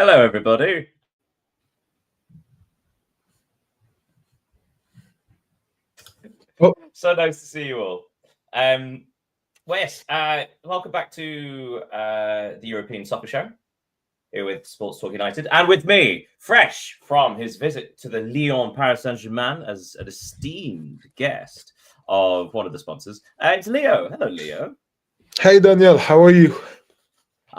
Hello, everybody. So nice to see you all. Yes, welcome back to the European Soccer Show here with Sports Talk United, and with me, fresh from his visit to the Lyon Paris Saint-Germain as an esteemed guest of one of the sponsors. It's Leo. Hello, Leo. Hey, Daniel. How are you?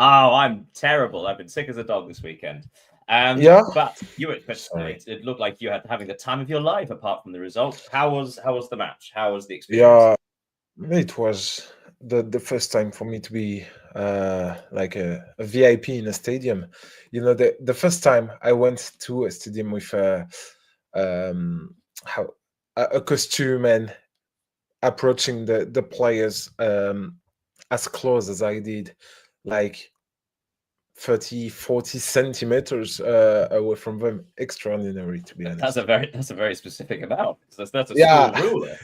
Oh, I'm terrible. I've been sick as a dog this weekend. Yeah. But you were, Sorry. it looked like you had having the time of your life apart from the result. How was the match? How was the experience? Yeah, it was the first time for me to be like a VIP in a stadium. You know, the first time I went to a stadium with how a costume and approaching the players as close as I did, like 30, 40 centimeters away from them. Extraordinary, to be honest. That's a very specific amount. That's a Yeah, school ruler.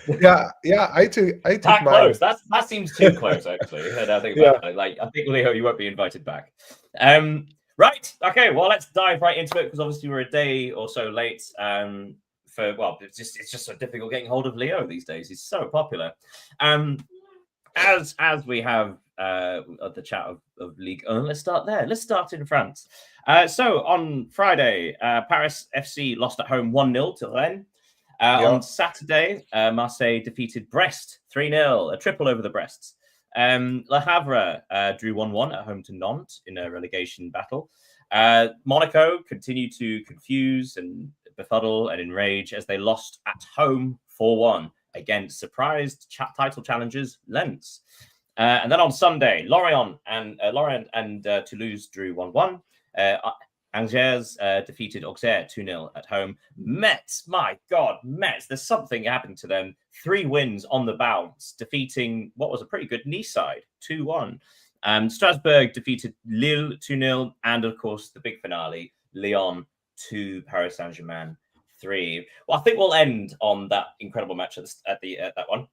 yeah. I took That mine. close. That seems too close, actually. And I think Yeah. about it. Like, I think, Leo, you won't be invited back. Right. Okay. Well, let's dive right into it because obviously we're a day or so late. It's just so difficult getting hold of Leo these days. He's so popular. As we have the chat of Ligue 1, let's start there. Let's start in France. So on Friday, Paris FC lost at home 1-0 to Rennes. On Saturday, Marseille defeated Brest 3-0, a triple over the Brests. Le Havre drew 1-1 at home to Nantes in a relegation battle. Monaco continued to confuse and befuddle and enrage as they lost at home 4-1 against surprised title challengers Lens. And then on Sunday, Lorient and Toulouse drew 1-1. Angers defeated Auxerre 2-0 at home. Metz, my God, Metz, there's something happened to them. 3 wins on the bounce, defeating what was a pretty good Nice side, 2-1. Strasbourg defeated Lille 2-0. And of course, the big finale, Lyon 2, Paris Saint-Germain 3. Well, I think we'll end on that incredible match at that one.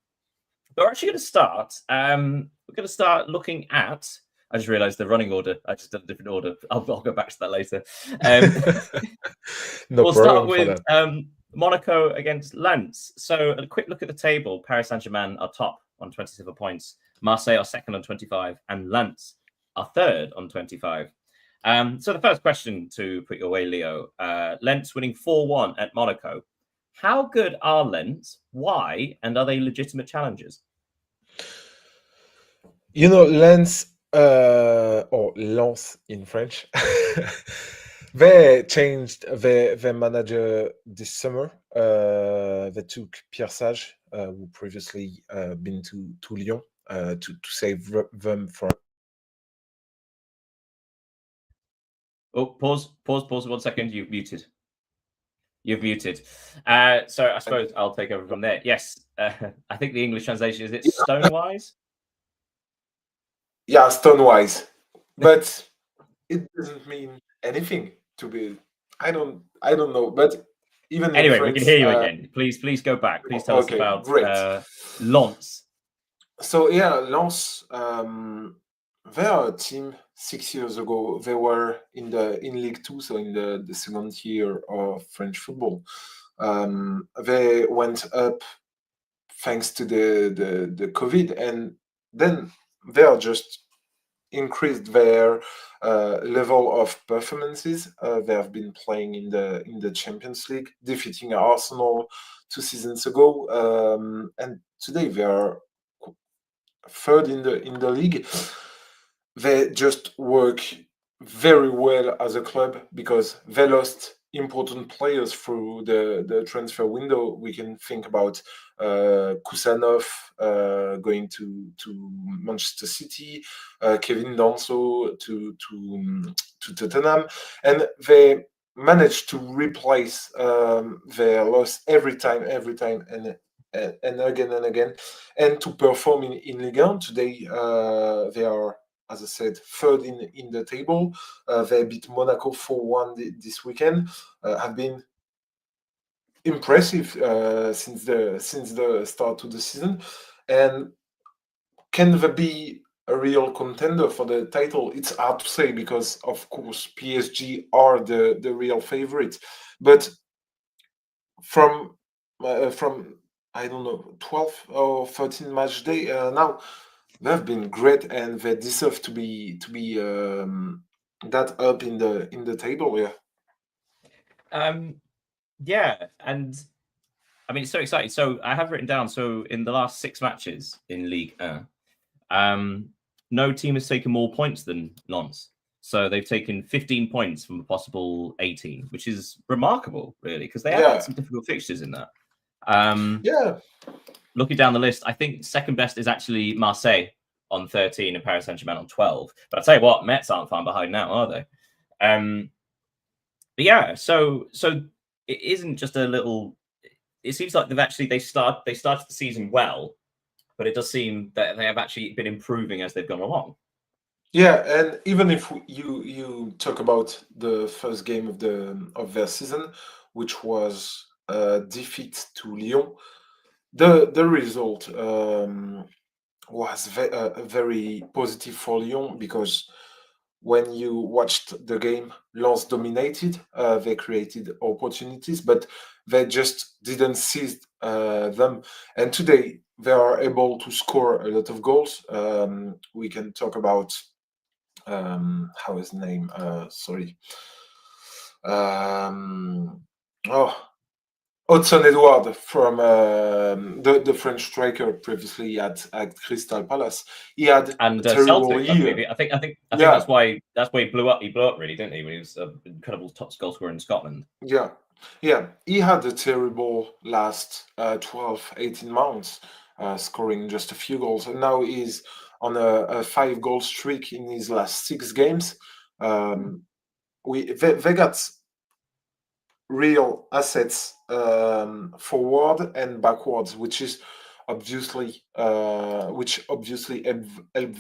But we're actually going to start. We're going to start looking at. I just realised the running order. I just did a different order. I'll go back to that later. We'll start with Monaco against Lens. So a quick look at the table. Paris Saint-Germain are top on 27 points. Marseille are second on 25. And Lens are third on 25. So the first question to put your way, Leo. Lens winning 4-1 at Monaco. How good are Lens? Why? And are they legitimate challengers? You know, Lens, or Lens in French, they changed their manager this summer. They took Pierre Sage, who previously been to Lyon, to save them from. Oh, pause 1 second. You've muted. So I suppose I'll take over from there. Yes, I think the English translation is it's Stonewise. Yeah, Stonewise, but it doesn't mean anything to be. I don't know, but even anyway, in France, we can hear you again. Please go back. Please tell us about Lens. So yeah, Lens. They are a team 6 years ago. They were in Ligue 2, so in the second tier of French football. They went up thanks to the COVID, and then they are just increased their level of performances. They have been playing in the Champions League, defeating Arsenal 2 seasons ago, and today they are third in the league. They just work very well as a club because they lost important players through the transfer window. We can think about Kusanov going to Manchester City, Kevin Danso to Tottenham, and they managed to replace their loss every time, and again, and to perform in Ligue 1. Today, they are, as I said, third in the table. They beat Monaco 4-1 this weekend. Have been impressive since the start of the season. And can they be a real contender for the title. It's hard to say because, of course, PSG are the real favorite. But from I don't know 12 or 13 match day now, they've been great and they deserve to be that up in the table. Yeah, and I mean, it's so exciting. So I have written down. So in the last 6 matches in Ligue 1, no team has taken more points than Lens. So they've taken 15 points from a possible 18, which is remarkable, really, because they have had some difficult fixtures in that. Looking down the list, I think second best is actually Marseille on 13 and Paris Saint-Germain on 12. But I'll tell you what, Metz aren't far behind now, are they? But yeah, so it isn't just a little. It seems like they started the season well, but it does seem that they have actually been improving as they've gone along. Yeah, and even if you talk about the first game of their season, which was a defeat to Lyon, the result was very positive for Lyon because when you watched the game, Lens dominated. They created opportunities, but they just didn't seize them. And today they are able to score a lot of goals. We can talk about how is his name? Sorry. Hudson Edward from the French striker previously at Crystal Palace. He had a terrible Celtic, year. I think that's why he blew up. He blew up really, didn't he? When he was an incredible top goal scorer in Scotland. Yeah. He had a terrible last 12, 18 months, scoring just a few goals, and now he's on a 5-goal streak in his last 6 games. They got real assets forward and backwards, which obviously help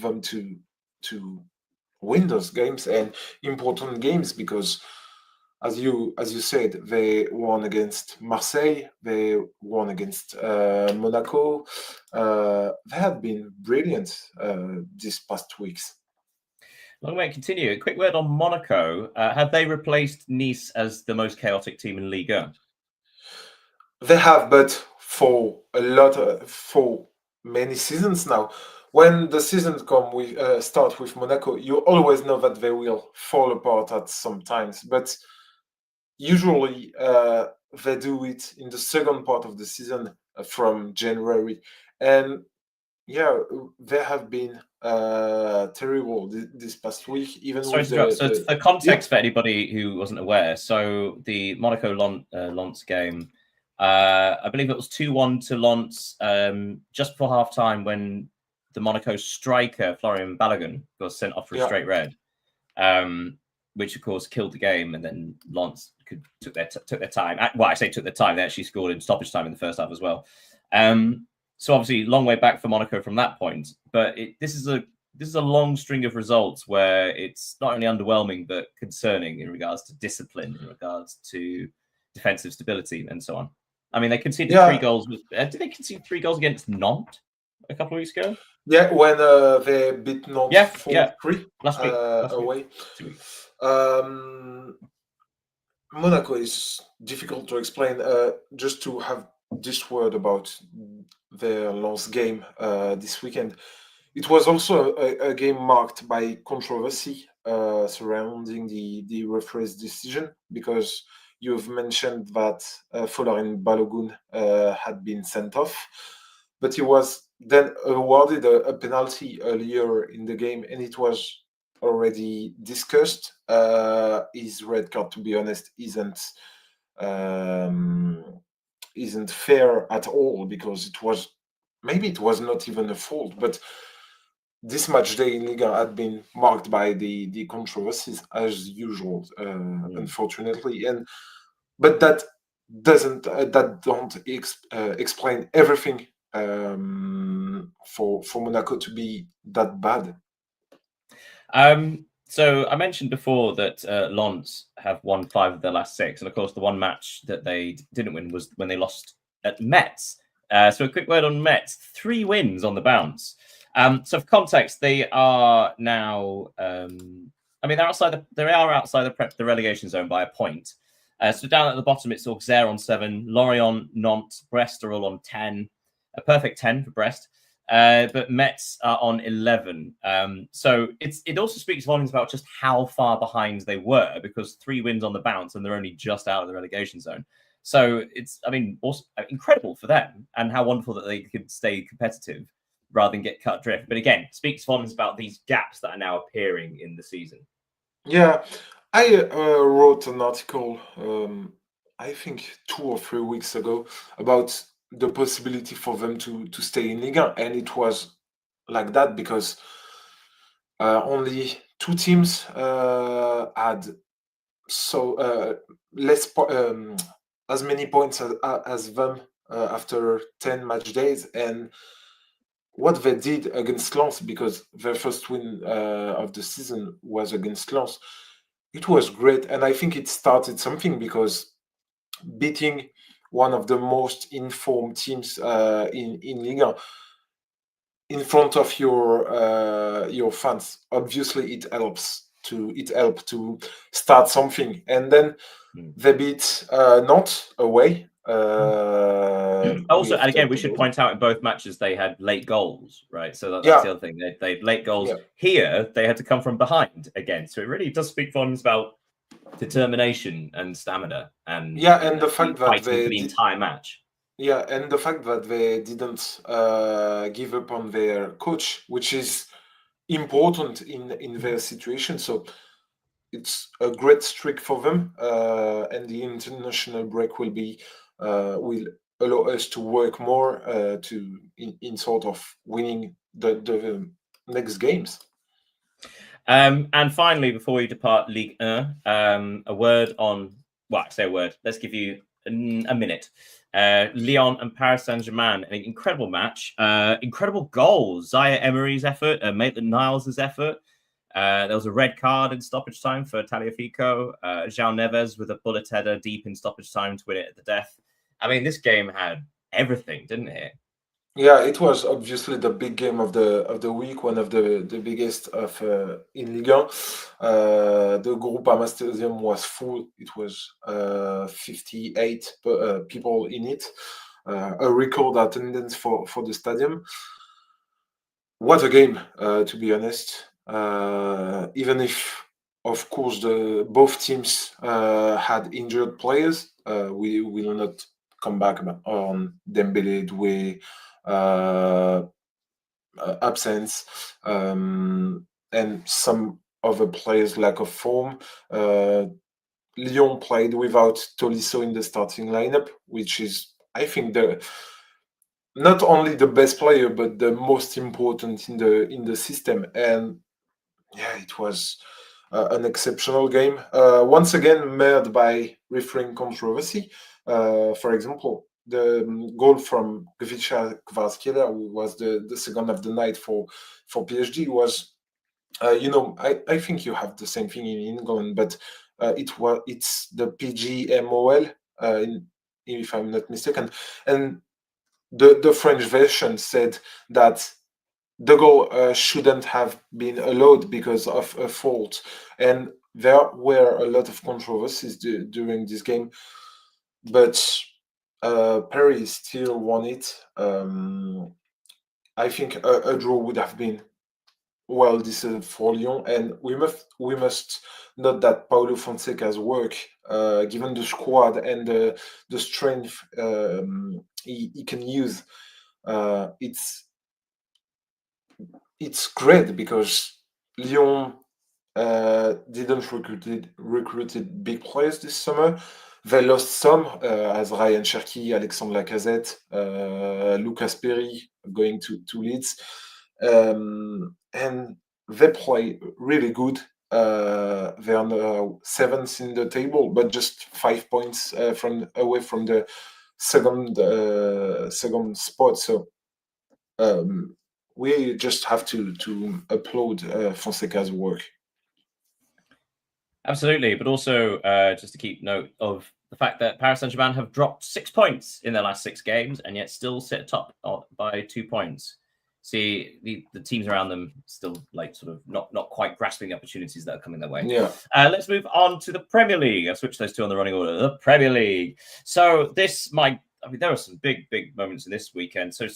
them to win those games and important games because as you said, they won against Marseille, they won against Monaco. They have been brilliant these past weeks. Long way to continue. A quick word on Monaco. Have they replaced Nice as the most chaotic team in Ligue 1? They have, but for many seasons now. When the seasons start with Monaco, you always know that they will fall apart at some times. But usually they do it in the second part of the season from January. And yeah, they have been terrible this past week. Even Sorry to interrupt. So for context for anybody who wasn't aware, so the Monaco Lens game, I believe it was 2-1 to Lens just before half time when the Monaco striker Florian Balogun was sent off for a straight red, which of course killed the game, and then Lens took their time. Well, I say took their time. They actually scored in stoppage time in the first half as well. So obviously, long way back for Monaco from that point. But this is a long string of results where it's not only underwhelming but concerning in regards to discipline, in regards to defensive stability, and so on. I mean, they conceded 3 goals. Did they concede 3 goals against Nantes a couple of weeks ago? Yeah, when they beat Nantes 4-3 last week away. 2 weeks. Monaco is difficult to explain. Just to have this word about their last game this weekend. It was also a game marked by controversy surrounding the referee's decision because you've mentioned that Florian Balogun had been sent off, but he was then awarded a penalty earlier in the game, and it was already discussed. His red card, to be honest, isn't fair at all because it was not even a fault, but this match day in Ligue 1 had been marked by the controversies as usual, unfortunately, but that don't explain everything for Monaco to be that bad. So I mentioned before that Lens have won 5 of their last 6, and of course the one match that they didn't win was when they lost at Metz. So a quick word on Metz: 3 wins on the bounce. So for context, they are now. They are outside the relegation zone by a point. So down at the bottom, it's Auxerre on 7, Lorient, Nantes, Brest are all on 10, a perfect 10 for Brest. But Metz are on 11. So it also speaks volumes about just how far behind they were, because 3 wins on the bounce and they're only just out of the relegation zone. So it's, also incredible for them, and how wonderful that they could stay competitive rather than get cut adrift. But again, speaks volumes about these gaps that are now appearing in the season. Yeah, I wrote an article, I think 2 or 3 weeks ago, about the possibility for them to stay in Ligue 1, and it was like that because only 2 teams had as many points as them after 10 match days, and what they did against Lens, because their first win of the season was against Lens, it was great, and I think it started something, because beating one of the most informed teams in Liga in front of your fans, obviously it helped to start something, and then they beat Nantes away. Also, and again, we should point out in both matches they had late goals, right? So that's the other thing. They had late goals. Yeah. Here, they had to come from behind again. So it really does speak volumes about determination and stamina, and the fact that they for the entire match. Yeah, and the fact that they didn't give up on their coach, which is important in their situation. So it's a great streak for them, and the international break will allow us to work more in sort of winning the next games. And finally, before we depart Ligue 1, a word on. Well, I say a word. Let's give you a minute. Lyon and Paris Saint-Germain, an incredible match. Incredible goals. Zaire Emery's effort, Maitland-Niles' effort. There was a red card in stoppage time for Tagliafico. João Neves with a bullet header deep in stoppage time to win it at the death. This game had everything, didn't it? Yeah, it was obviously the big game of the week, one of the biggest of in Ligue 1. The Groupama Stadium was full. It was 58 people in it, a record attendance for the stadium. What a game, to be honest. Even if, of course, both teams had injured players, we will not come back on Dembélé, Doué, absence, and some other players' lack of form. Lyon played without Tolisso in the starting lineup, which is, I think, not only the best player but the most important in the system. And yeah, it was an exceptional game. Once again, marred by refereeing controversy. For example, the goal from Gvicha Kvaratskhelia, who was the second of the night for PSG, was, I think you have the same thing in England, but it's the PGMOL, if I'm not mistaken, and the French version said that the goal shouldn't have been allowed because of a fault, and there were a lot of controversies during this game, but Paris still won it. I think a draw would have been well deserved for Lyon, and we must note that Paulo Fonseca's work, given the squad and the strength he can use, it's great, because Lyon didn't recruited big players this summer. They lost some, as Ryan Cherki, Alexandre Lacazette, Lucas Perry going to Leeds, and they play really good. They are now 7th in the table, but just 5 points away from the second spot. So we just have to applaud Fonseca's work. Absolutely, but also just to keep note of the fact that Paris Saint-Germain have dropped 6 points in their last 6 games and yet still sit atop by 2 points. see the teams around them still like sort of not quite grasping the opportunities that are coming their way. Yeah. Let's move on to the Premier League. I've switched those two on the running order. The Premier League. So there are some big moments in this weekend. So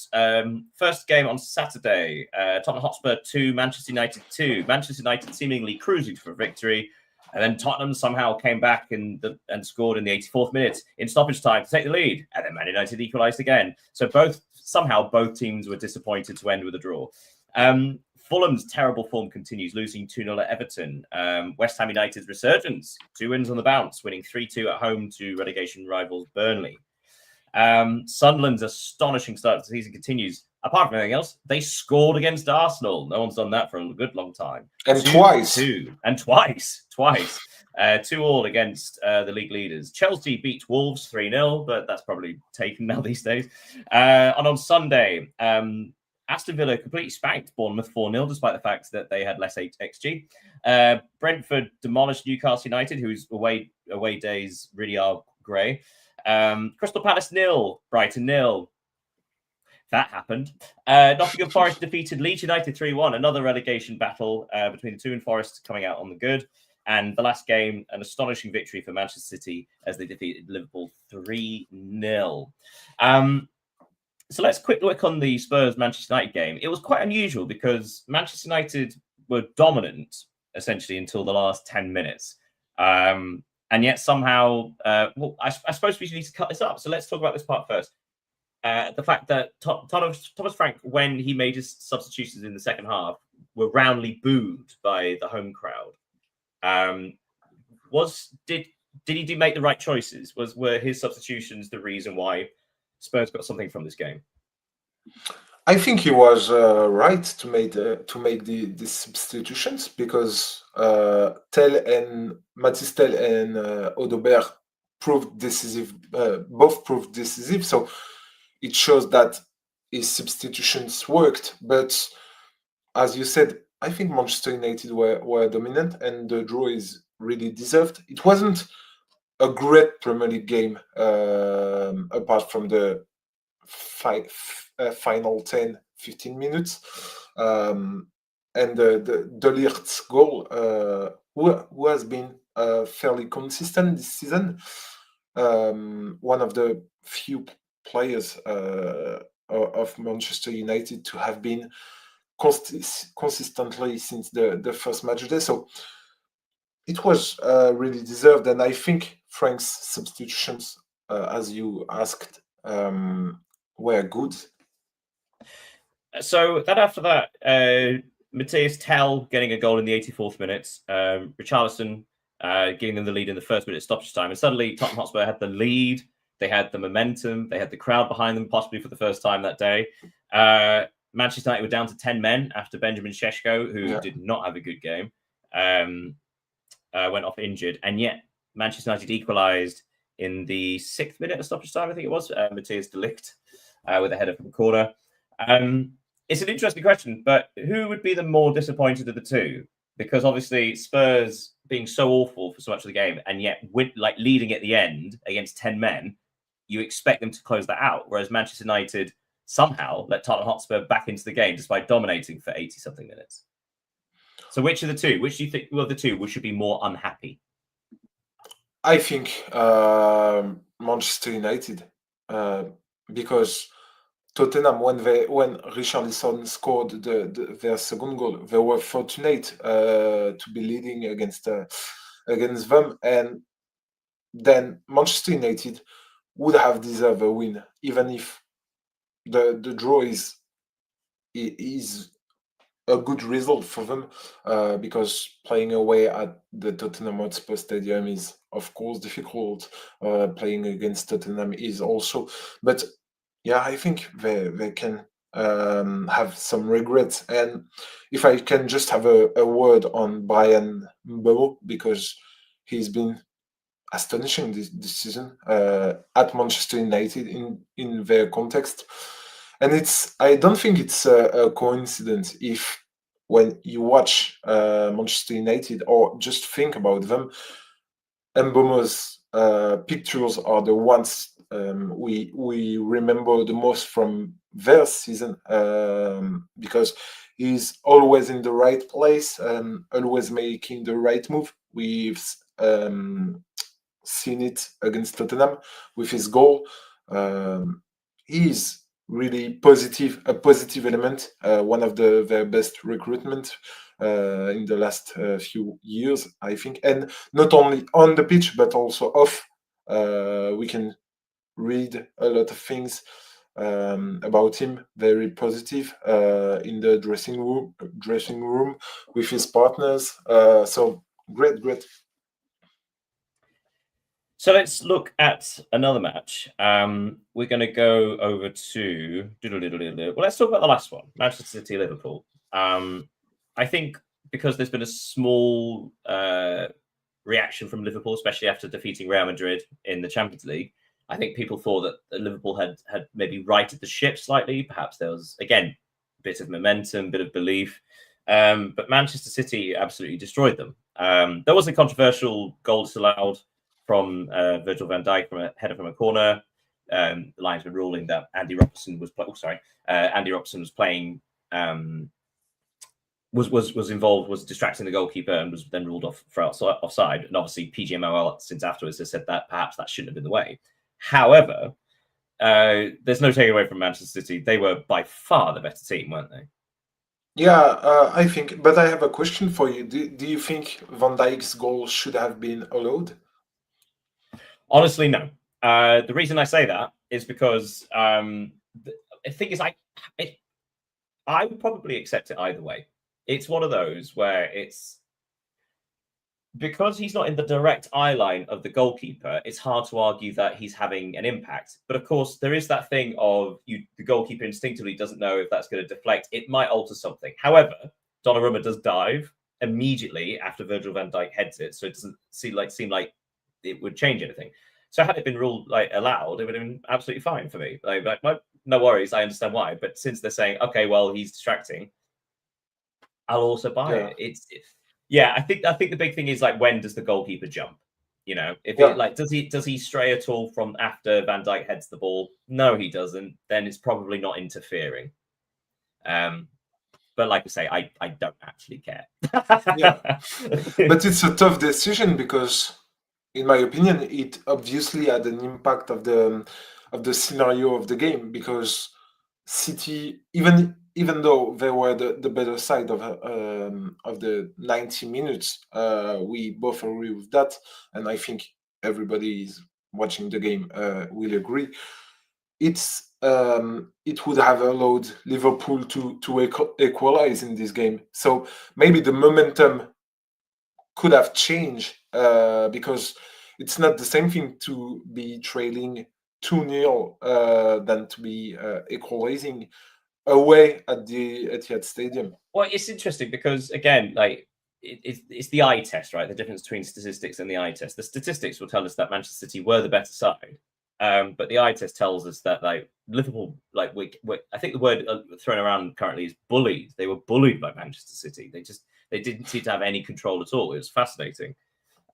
first game on Saturday, Tottenham Hotspur 2, Manchester United 2. Manchester United seemingly cruising for a victory. And then Tottenham somehow came back and scored in the 84th minute in stoppage time to take the lead. And then Man United equalised again. So both teams were disappointed to end with a draw. Fulham's terrible form continues, losing 2-0 at Everton. West Ham United's resurgence, 2 wins on the bounce, winning 3-2 at home to relegation rivals Burnley. Sunderland's astonishing start to the season continues. Apart from anything else, they scored against Arsenal. No one's done that for a good long time. And twice. 2-2 against the league leaders. Chelsea beat Wolves 3-0, but that's probably taken now these days. And on Sunday, Aston Villa completely spanked Bournemouth 4-0, despite the fact that they had less XG. Brentford demolished Newcastle United, whose away days really are grey. Crystal Palace 0, Brighton 0. That happened. Nottingham Forest defeated Leeds United 3-1. Another relegation battle between the two, and Forest coming out on the good. And the last game, an astonishing victory for Manchester City as they defeated Liverpool 3-0. So let's quick look on the Spurs-Manchester United game. It was quite unusual because Manchester United were dominant essentially until the last 10 minutes. And yet somehow, I suppose we need to cut this up. So let's talk about this part first. The fact that Thomas Frank, when he made his substitutions in the second half, were roundly booed by the home crowd. Did he make the right choices? Were his substitutions the reason why Spurs got something from this game? I think he was right to make the substitutions because Mathys Tel and Odobert proved decisive. Both proved decisive. So it shows that his substitutions worked. But as you said, I think Manchester United were dominant, and the draw is really deserved. It wasn't a great Premier League game, apart from the final 10-15 minutes. And the De Ligt goal, who has been fairly consistent this season, one of the few players of Manchester United to have been consistently since the first match day. So it was really deserved, and I think Frank's substitutions, as you asked, were good. So then after that, Matthias Tel getting a goal in the 84th minute, Richarlison giving them the lead in the first minute stoppage time, and suddenly Tottenham Hotspur had the lead. They had the momentum. They had the crowd behind them, possibly for the first time that day. Manchester United were down to 10 men after Benjamin Šeško, who did not have a good game, went off injured. And yet Manchester United equalised in the 6th minute of stoppage time, I think it was. Matthias de Ligt with a header from the corner. It's an interesting question, but who would be the more disappointed of the two? Because obviously Spurs being so awful for so much of the game, and yet leading at the end against 10 men, you expect them to close that out. Whereas Manchester United somehow let Tottenham Hotspur back into the game despite dominating for 80-something minutes. So which of the two? Which do you think of the two should be more unhappy? I think Manchester United, because Tottenham, when Richarlison scored their second goal, they were fortunate to be leading against them, and then Manchester United would have deserved a win, even if the draw is a good result for them, because playing away at the Tottenham Hotspur Stadium is, of course, difficult. Playing against Tottenham is also, but yeah, I think they can have some regrets. And if I can just have a word on Bryan Mbeumo, because he's been astonishing this season at Manchester United in their context. And I don't think it's a coincidence if when you watch Manchester United or just think about them, Mbeumo's pictures are the ones we remember the most from their season, because he's always in the right place, always making the right move. We've seen it against Tottenham with his goal. He's really a positive element, one of their best recruitment in the last few years, I think, and not only on the pitch but also off. We can read a lot of things about him, very positive in the dressing room with his partners. So great. So let's look at another match. We're going to go over to... Well, let's talk about the last one, Manchester City, Liverpool. I think because there's been a small reaction from Liverpool, especially after defeating Real Madrid in the Champions League, I think people thought that Liverpool had maybe righted the ship slightly. Perhaps there was, again, a bit of momentum, bit of belief. But Manchester City absolutely destroyed them. There was a controversial goal disallowed from Virgil van Dijk from a header from a corner. The linesman ruling that Andy Robertson was playing, was involved, was distracting the goalkeeper, and was then ruled off for offside. And obviously, PGMOL since afterwards has said that perhaps that shouldn't have been the way. However, there's no taking away from Manchester City. They were by far the better team, weren't they? Yeah, I think. But I have a question for you. Do you think Van Dijk's goal should have been allowed? Honestly, no. The reason I say that is because the thing is, I would probably accept it either way. It's one of those where it's because he's not in the direct eye line of the goalkeeper, it's hard to argue that he's having an impact. But of course, there is that thing of the goalkeeper instinctively doesn't know if that's going to deflect. It might alter something. However, Donnarumma does dive immediately after Virgil van Dijk heads it, so it doesn't seem like it would change anything. So had it been ruled allowed, it would have been absolutely fine for me. No worries, I understand why. But since they're saying, okay, well, he's distracting, I'll also buy it. I think the big thing is when does the goalkeeper jump? If does he stray at all from after Van Dijk heads the ball? No, he doesn't. Then it's probably not interfering. But like I say, I don't actually care. But it's a tough decision because, in my opinion, it obviously had an impact of the scenario of the game, because City, even though they were the better side of the 90 minutes, we both agree with that, and I think everybody is watching the game will agree. It would have allowed Liverpool to equalize in this game. So maybe the momentum could have changed, because it's not the same thing to be trailing 2-0 than to be equalizing away at the Etihad Stadium. Well, it's interesting because, again, it's the eye test, right? The difference between statistics and the eye test. The statistics will tell us that Manchester City were the better side, but the eye test tells us that Liverpool, I think the word thrown around currently is bullied. They were bullied by Manchester City. They didn't seem to have any control at all. It was fascinating.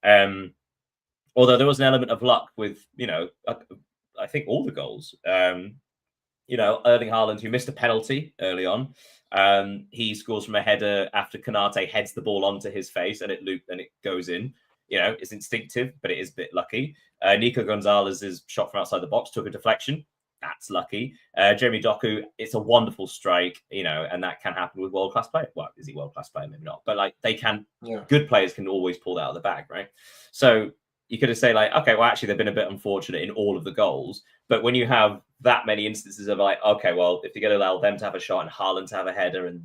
Although there was an element of luck with, I think all the goals. Erling Haaland, who missed a penalty early on, he scores from a header after Konate heads the ball onto his face and it goes in. It's instinctive, but it is a bit lucky. Nico Gonzalez's shot from outside the box took a deflection. That's lucky. Jeremy Doku, it's a wonderful strike, and that can happen with world-class players. Well, is he world-class player? Maybe not. But they can, good players can always pull that out of the bag, right? So you could say okay, well, actually, they've been a bit unfortunate in all of the goals. But when you have that many instances of okay, well, if you're going to allow them to have a shot and Haaland to have a header and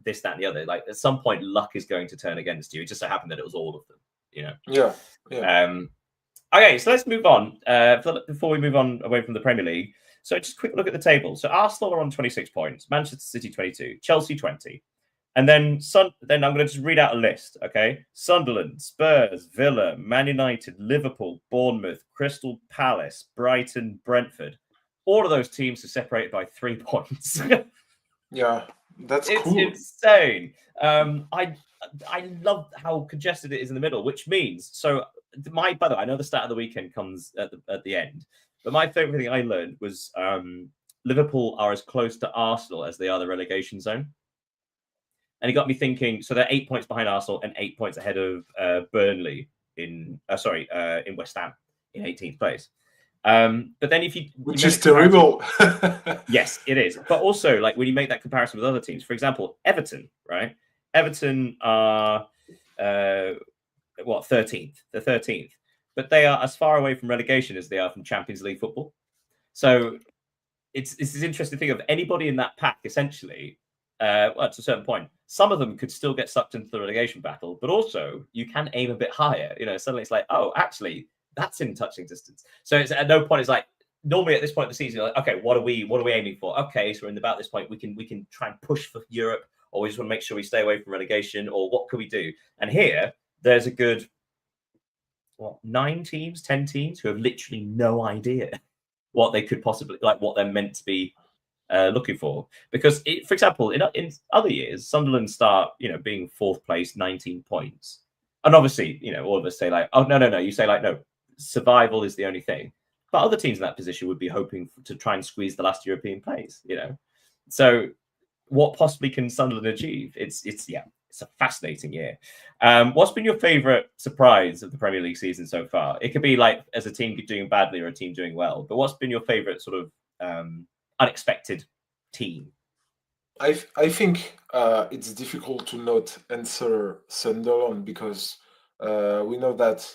this, that, and the other, at some point, luck is going to turn against you. It just so happened that it was all of them, Yeah. Okay, so let's move on. Before we move on away from the Premier League, so just a quick look at the table. So Arsenal are on 26 points, Manchester City 22, Chelsea 20. And then I'm going to just read out a list, okay? Sunderland, Spurs, Villa, Man United, Liverpool, Bournemouth, Crystal Palace, Brighton, Brentford. All of those teams are separated by 3 points. Yeah, that's it's cool. Insane. I love how congested it is in the middle, which means by the way, I know the start of the weekend comes at the end, But my favorite thing I learned was Liverpool are as close to Arsenal as they are the relegation zone. And it got me thinking, so they're 8 points behind Arsenal and 8 points ahead of Burnley in West Ham in 18th place. But then if you which is terrible. Yes, it is. But also, like when you make that comparison with other teams, for example, Everton, right? Everton are 13th? They're 13th, but they are as far away from relegation as they are from Champions League football. So it's this interesting thing of anybody in that pack, essentially. To a certain point, some of them could still get sucked into the relegation battle, but also you can aim a bit higher. Suddenly it's like, oh, actually, that's in touching distance. So it's at no point it's like normally at this point of the season, you're like, okay, what are we aiming for? Okay, so we're in about this point, we can try and push for Europe, or we just want to make sure we stay away from relegation, or what can we do? And here, there's a good 10 teams who have literally no idea what they could possibly what they're meant to be looking for. Because, for example, in other years, Sunderland start, being fourth place, 19 points. And obviously, all of us say like, oh, no. You say like, no, survival is the only thing. But other teams in that position would be hoping to try and squeeze the last European place, So what possibly can Sunderland achieve? It's a fascinating year. What's been your favourite surprise of the Premier League season so far? It could be like as a team doing badly or a team doing well. But what's been your favourite sort of unexpected team? I think it's difficult to not answer Sunderland because we know that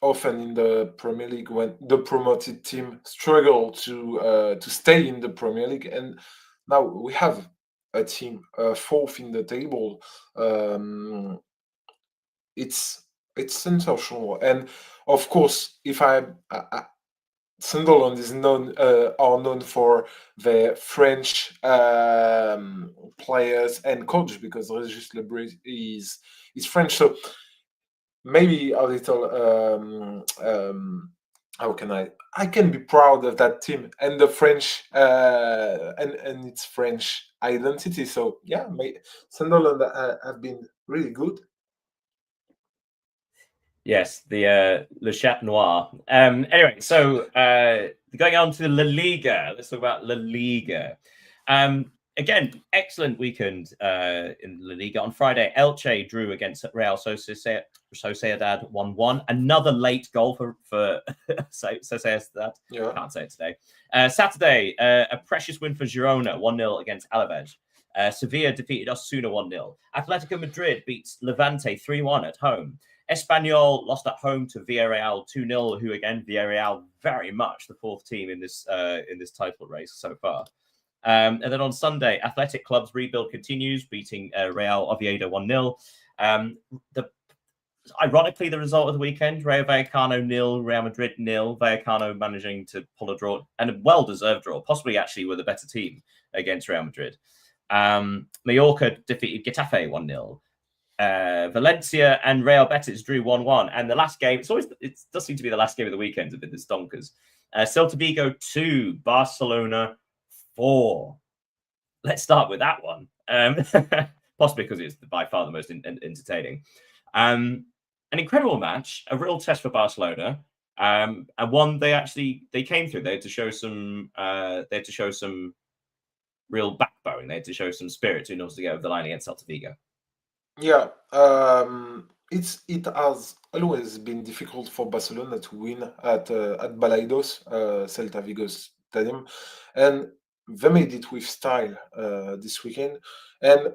often in the Premier League when the promoted team struggle to stay in the Premier League, and now we have a team fourth in the table. It's sensational, and of course, if Sunderland are known for their French players and coach because Régis Lebris is French, so maybe a little. How can I can be proud of that team and the French and its French identity. So yeah, Sunderland have been really good. Yes, the Le Chat Noir. Anyway, so going on to the La Liga, let's talk about La Liga. Again, excellent weekend in La Liga. On Friday, Elche drew against Real Sociedad 1-1. Another late goal for Sociedad. Yeah. Can't say it today. Saturday, a precious win for Girona, 1-0 against Alaves. Sevilla defeated Osasuna 1-0. Atletico Madrid beats Levante 3-1 at home. Espanyol lost at home to Villarreal 2-0, who again, Villarreal very much the fourth team in this title race so far. And then on Sunday, Athletic Club's rebuild continues, beating Real Oviedo 1-0. Ironically, the result of the weekend, Rayo Vallecano 0, Real Madrid 0. Vallecano managing to pull a draw, and a well-deserved draw, possibly actually with a better team against Real Madrid. Mallorca defeated Getafe 1-0. Valencia and Real Betis drew 1-1, and the last game, it does seem to be the last game of the weekend, a bit this donkers. Celta Vigo 2, Barcelona 4. Let's start with that one, possibly because it's by far the most entertaining. An incredible match, a real test for Barcelona, and one they came through. They had to show some real backbone. They had to show some spirit in order to get over the line against Celta Vigo. Yeah, it has always been difficult for Barcelona to win at Balaidos, Celta Vigo's stadium, and they made it with style this weekend. And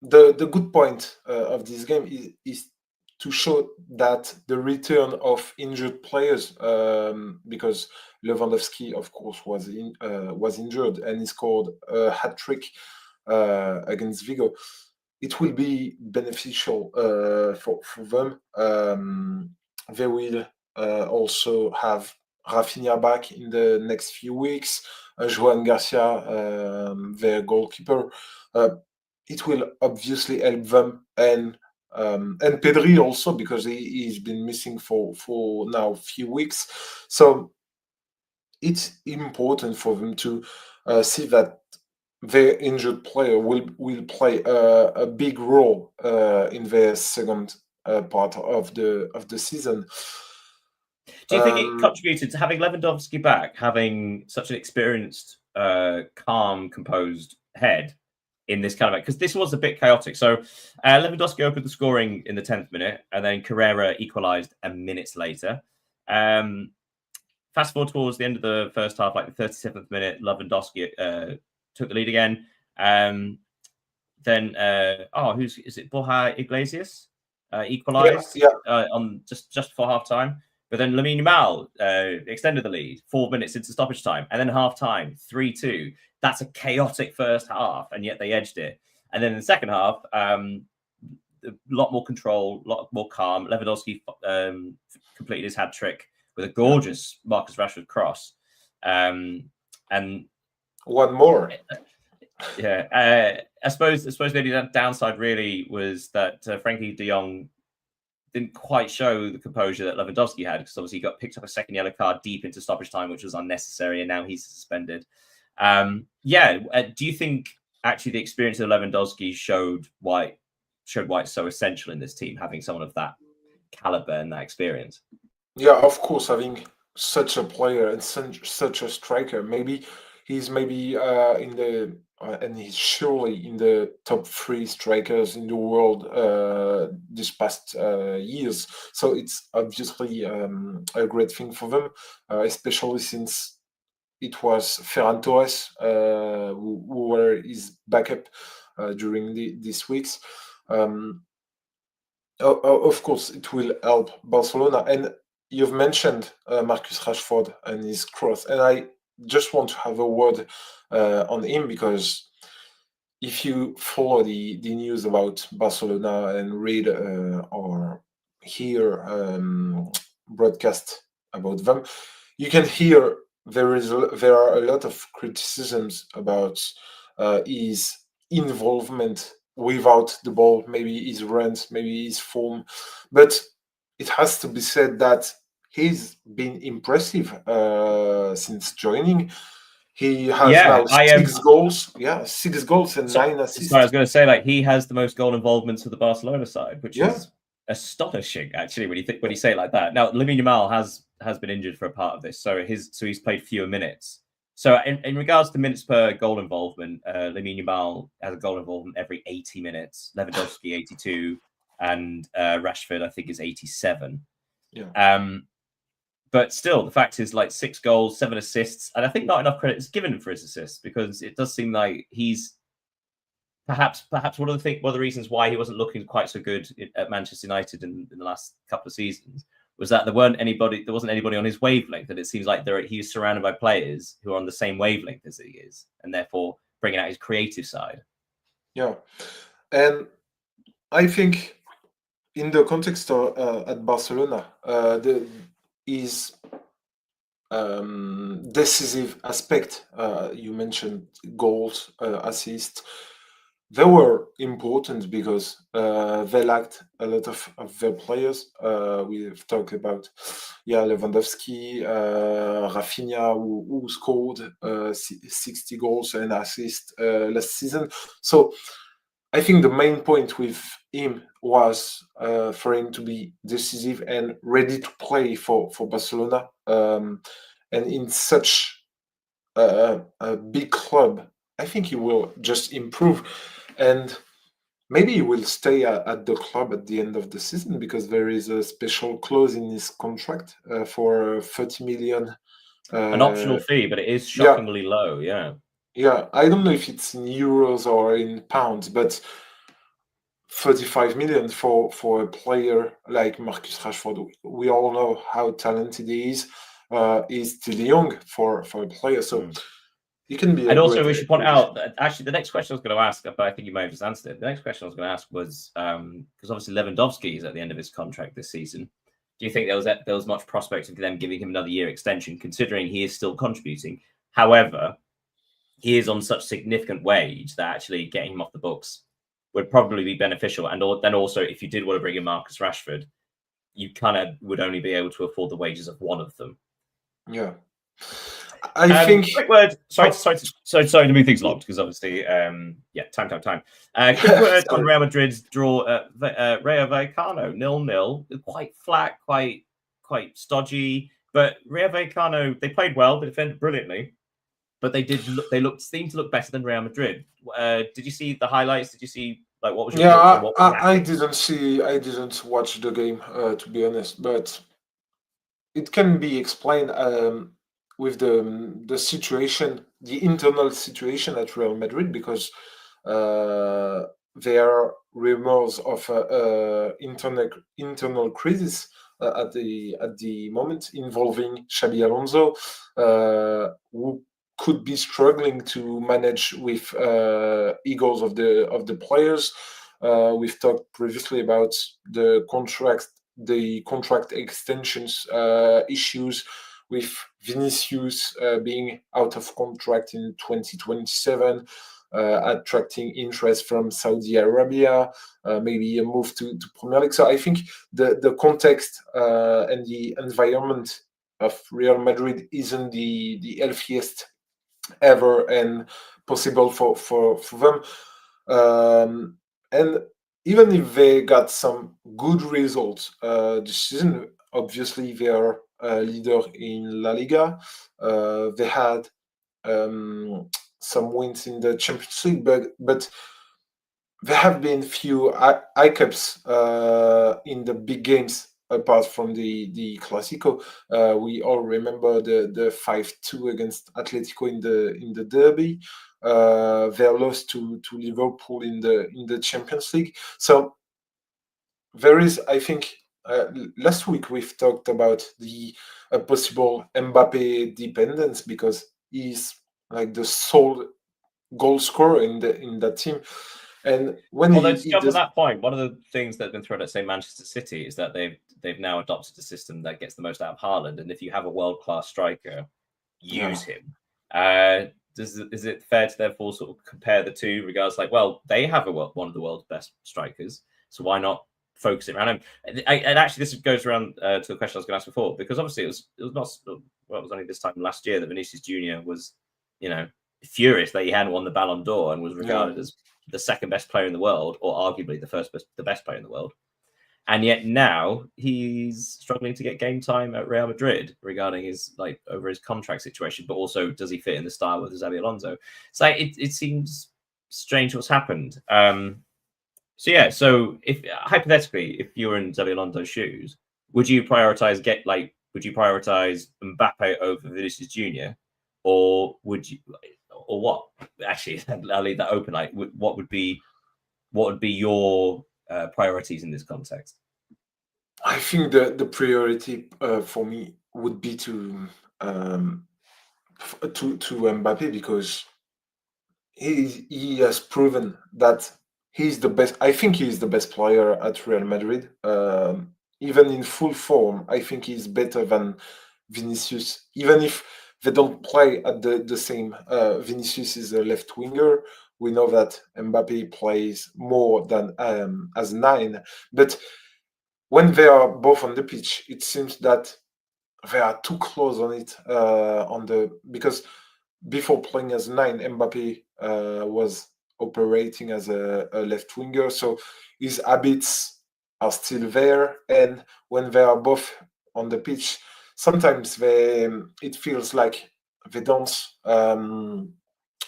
the good point of this game is to show that the return of injured players, because Lewandowski, of course, was injured and he scored a hat trick against Vigo. It will be beneficial for them. They will also have Rafinha back in the next few weeks. Joan Garcia, their goalkeeper. It will obviously help them, and Pedri also, because he's been missing for now a few weeks. So it's important for them to see that their injured player will play a big role in their second part of the season. Do you think it contributed to having Lewandowski back, having such an experienced, calm, composed head in this kind of, because this was a bit chaotic. So Lewandowski opened the scoring in the 10th minute, and then Carrera equalised a minute later. Fast forward towards the end of the first half, like the 37th minute, Lewandowski took the lead again. Then is it Borja Iglesias equalised on just before half time. But then Lamine Yamal extended the lead 4 minutes into stoppage time, and then half time 3-2. That's a chaotic first half, and yet they edged it. And then in the second half, a lot more control, a lot more calm. Lewandowski completed his hat trick with a gorgeous Marcus Rashford cross, and one more. Yeah, I suppose maybe that downside really was that Frankie de Jong didn't quite show the composure that Lewandowski had, because obviously he got picked up a second yellow card deep into stoppage time, which was unnecessary, and now he's suspended. Do you think actually the experience of Lewandowski showed why it's so essential in this team, having someone of that caliber and that experience? Yeah, of course, having such a player and such a striker, he's in the and he's surely in the top 3 strikers in the world this past years. So it's obviously a great thing for them, especially since it was Ferran Torres who were his backup during these weeks. Of course, it will help Barcelona. And you've mentioned Marcus Rashford and his cross, and I just want to have a word on him, because if you follow the news about Barcelona and read or hear broadcast about them, you can hear there are a lot of criticisms about his involvement without the ball, maybe his runs, maybe his form, but it has to be said that he's been impressive since joining. He has now 6 goals. Yeah, 6 goals and 9 assists. Sorry, I was going to say, like, he has the most goal involvements for the Barcelona side, which is astonishing, actually, when you say it like that. Now, Lamine Yamal has been injured for a part of this, so he's played fewer minutes. So in regards to minutes per goal involvement, Lamine Yamal has a goal involvement every 80 minutes. Lewandowski 82, and Rashford I think is 87. Yeah. But still, the fact is, like, 6 goals, 7 assists, and I think not enough credit is given him for his assists, because it does seem like he's perhaps one of the reasons why he wasn't looking quite so good at Manchester United in the last couple of seasons was that there wasn't anybody on his wavelength, and it seems like he's surrounded by players who are on the same wavelength as he is, and therefore bringing out his creative side. Yeah, and I think in the context at Barcelona, his decisive aspect, you mentioned goals, assists, they were important because they lacked a lot of their players. We've talked about Lewandowski, Rafinha, who scored 60 goals and assists last season. So I think the main point with him was for him to be decisive and ready to play for Barcelona. And in such a big club, I think he will just improve. And maybe he will stay at the club at the end of the season, because there is a special clause in his contract for 30 million. An optional fee, but it is shockingly low, yeah. Yeah, I don't know if it's in euros or in pounds, but 35 million for a player like Marcus Rashford. We all know how talented he is. He's still young for a player, so he can be. And also, we should point out that actually the next question I was going to ask, but I think you may have just answered it. The next question I was going to ask was because obviously Lewandowski is at the end of his contract this season. Do you think there was much prospect of them giving him another year extension, considering he is still contributing? However, he is on such significant wage that actually getting him off the books would probably be beneficial. And then also, if you did want to bring in Marcus Rashford, you kind of would only be able to afford the wages of one of them. Yeah. I think. Quick word. Sorry to move things along, because obviously, time. Quick word on Real Madrid's draw at Rayo Vallecano, 0-0. Quite flat, quite quite stodgy. But Rayo Vallecano, they played well, they defended brilliantly, but they seemed to look better than Real Madrid. Did you see the highlights? Did you see what was your thoughts on what was happening? I didn't watch the game to be honest, but it can be explained with the situation, the internal situation at Real Madrid, because there are rumors of internal crisis at the moment involving Xabi Alonso, who could be struggling to manage with egos of the players. We've talked previously about the contract extensions issues with Vinicius being out of contract in 2027, attracting interest from Saudi Arabia, maybe a move to Premier League. So I think the context and the environment of Real Madrid isn't the healthiest ever and possible for them. And even if they got some good results this season, obviously they are a leader in La Liga. They had some wins in the Champions League, but there have been few hiccups in the big games apart from the Clásico. We all remember the 5-2 against Atletico in the derby. Their loss to Liverpool in the Champions League. So there is, I think, last week we've talked about the possible Mbappe dependence because he's like the sole goal scorer in that team. And when to jump on that point, one of the things that have been thrown at, say, Manchester City is that they've now adopted a system that gets the most out of Haaland, and if you have a world-class striker, use him. Is it fair to therefore sort of compare the two regards they have one of the world's best strikers, so why not focus it around him? And actually, this goes around to the question I was going to ask before, because obviously it was only this time last year that Vinicius Junior was, furious that he hadn't won the Ballon d'Or and was regarded as the second best player in the world, or arguably the best player in the world. And yet now he's struggling to get game time at Real Madrid regarding his over his contract situation, but also does he fit in the style with Xabi Alonso? So it seems strange what's happened. So if hypothetically, if you were in Xabi Alonso's shoes, would you prioritize Mbappe over Vinicius Junior, or would you? Or what? Actually, I'll leave that open. What would be your priorities in this context? I think the priority for me would be to Mbappe, because he has proven that he's the best. I think he's the best player at Real Madrid. Even in full form, I think he's better than Vinicius, even if they don't play at the same. Vinicius is a left winger. We know that Mbappe plays more than as 9, but when they are both on the pitch, it seems that they are too close on it. Because before playing as 9, Mbappe was operating as a left winger, so his habits are still there. And when they are both on the pitch, sometimes it feels like they don't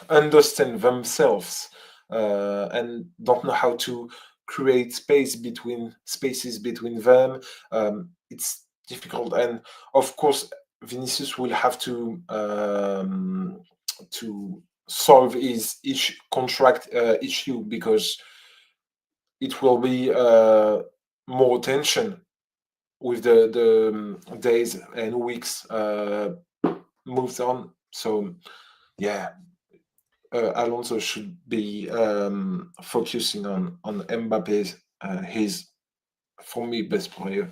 understand themselves and don't know how to create spaces between them. It's difficult, and of course, Vinicius will have to solve his each contract issue, because it will be more tension with the days and weeks moves on. So Alonso should be focusing on Mbappe. He's, for me, best player.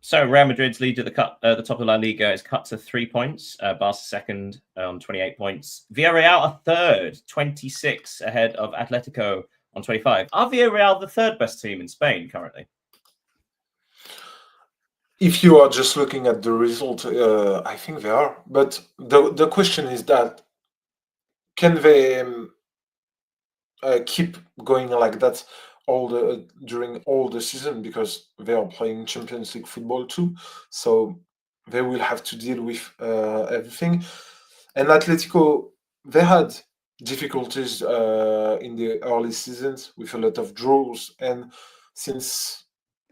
So Real Madrid's lead at the top of La Liga is cut to 3 points. Barca second on 28 points. Villarreal are third, 26 ahead of Atletico on 25. Are Villarreal the third best team in Spain currently? If you are just looking at the result, I think they are. But the question is that, can they keep going like that? during all the season, because they are playing Champions League football too. So they will have to deal with everything. And Atletico, they had difficulties in the early seasons with a lot of draws, and since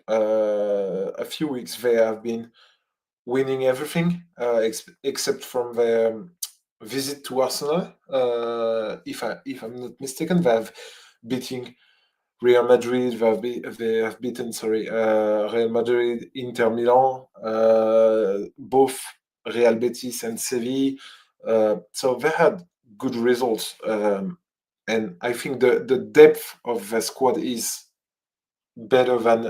a few weeks they have been winning everything except from their visit to Arsenal. If I'm not mistaken, they have beating Real Madrid. They have beaten Real Madrid, Inter Milan, both Real Betis and Sevilla. So they had good results, and I think the depth of the squad is better than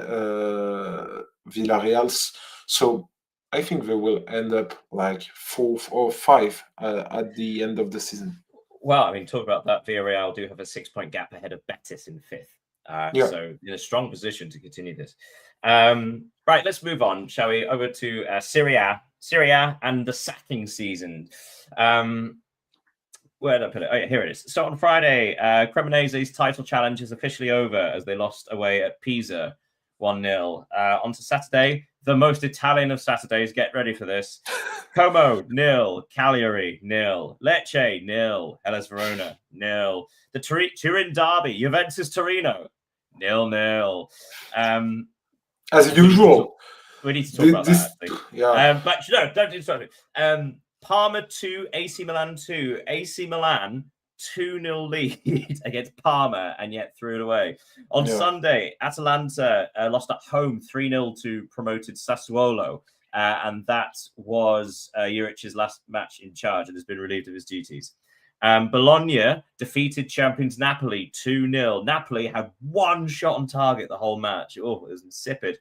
Villarreal's. So I think they will end up like 4th or 5 at the end of the season. Well, I mean, talk about that. Villarreal do have a 6-point gap ahead of Betis in 5th. So in a strong position to continue this. Right, let's move on, shall we? Over to Serie A and the sacking season. Where did I put it? Oh, yeah, here it is. So on Friday, Cremonese's title challenge is officially over as they lost away at Pisa 1-0. On to Saturday, the most Italian of Saturdays. Get ready for this. Como, 0. Cagliari, 0. Lecce, 0. Hellas Verona, 0. The Turin derby, Juventus Torino, 0-0. As usual. We need to talk about that, actually. Yeah. But no, don't interrupt me. Parma 2, AC Milan 2. AC Milan 2-0 lead against Parma and yet threw it away. On Sunday, Atalanta lost at home 3-0 to promoted Sassuolo. And that was Juric's last match in charge and has been relieved of his duties. Bologna defeated champions Napoli 2-0. Napoli had one shot on target the whole match. Oh, it was insipid.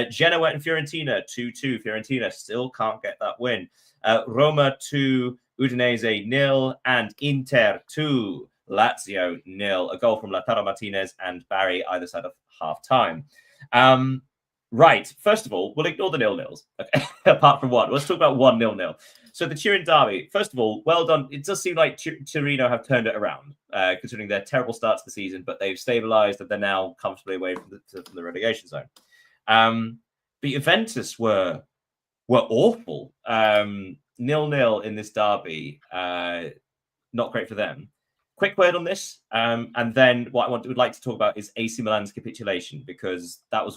Genoa and Fiorentina 2-2. Fiorentina still can't get that win. Roma 2, Udinese 0, and Inter 2, Lazio 0. A goal from Lautaro Martinez and Barry either side of half-time. Right, first of all, we'll ignore the 0-0s, okay? Apart from one. Let's talk about 1-0. So the Turin derby, first of all, well done. It does seem like Torino have turned it around, considering their terrible start to the season, but they've stabilised and they're now comfortably away from the relegation zone. But Juventus were awful. 0-0 in this derby. Not great for them. Quick word on this, and then what would like to talk about is AC Milan's capitulation, because that was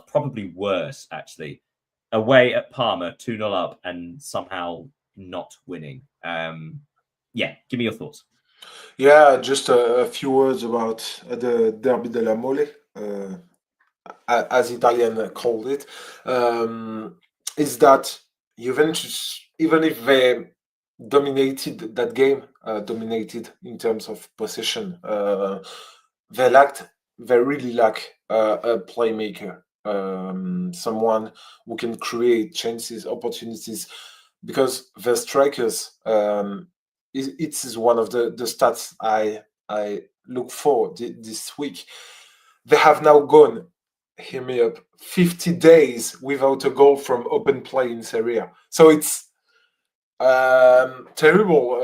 probably worse, actually. Away at Parma, 2-0 up, and somehow not winning. Yeah, give me your thoughts. Yeah, just a few words about the Derby della Mole, as Italian called it. Is that Juventus, even if they dominated that game, dominated in terms of possession, they really lack a playmaker, someone who can create chances, opportunities, because the strikers, it is one of the stats I look for this week. They have now gone, hear me up, 50 days without a goal from open play in Serie A. So it's terrible